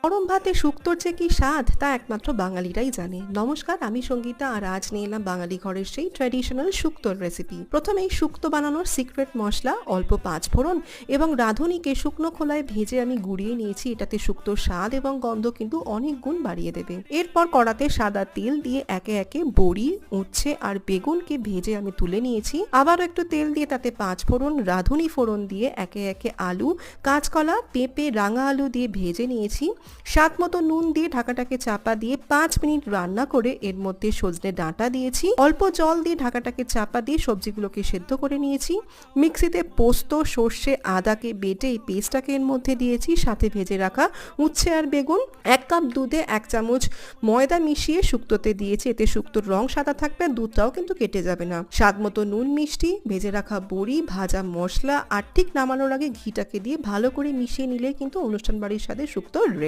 গরম ভাতে শুক্তোর যে কি স্বাদ তা একমাত্র বাঙালিরাই জানে। নমস্কার, আমি সঙ্গীতা, আর আজ নিয়ে এলাম বাঙালি ঘরের সেই ট্র্যাডিশনাল শুক্তোর রেসিপি। প্রথমেই শুক্তো বানানোর সিক্রেট মশলা অল্প পাঁচফোড়ন এবং রাঁধুনিকে শুকনো খোলায় ভেজে আমি গুঁড়িয়ে নিয়েছি। এটাতে শুক্তোর স্বাদ এবং গন্ধ কিন্তু অনেক গুণ বাড়িয়ে দেবে। এরপর কড়াতে সাদা তেল দিয়ে একে একে বড়ি, উচ্ছে আর বেগুনকে ভেজে আমি তুলে নিয়েছি। আবারও একটু তেল দিয়ে তাতে পাঁচফোড়ন, রাঁধুনি ফোড়ন দিয়ে একে একে আলু, কাঁচকলা, পেঁপে, রাঙা আলু দিয়ে ভেজে নিয়েছি। স্বাদ মতো নুন দিয়ে ঢাকাটাকে চাপা দিয়ে 5 মিনিট রান্না করে এর মধ্যে সজনে ডাঁটা দিয়েছি। অল্প জল দিয়ে ঢাকাটাকে চাপা দিয়ে সবজিগুলোকে সেদ্ধ করে নিয়েছি। মিক্সিতে পোস্ত, সর্ষে, আদাকে বেটে এই পেস্টটাকে এর মধ্যে দিয়েছি। সাথে ভেজে রাখা উচ্ছে আর বেগুন। 1 কাপ দুধে 1 চামচ ময়দা মিশিয়ে শুক্তোতে দিয়েছি। এতে শুক্তোর রং সাদা থাকবে, দুধটাও কিন্তু কেটে যাবে না। স্বাদ মতো নুন, মিষ্টি, ভেজে রাখা বড়ি, ভাজা মশলা আর ঠিক নামানোর আগে ঘিটাকে দিয়ে ভালো করে মিশিয়ে নিলে কিন্তু অনুষ্ঠান বাড়ির স্বাদে শুক্তো রেডি।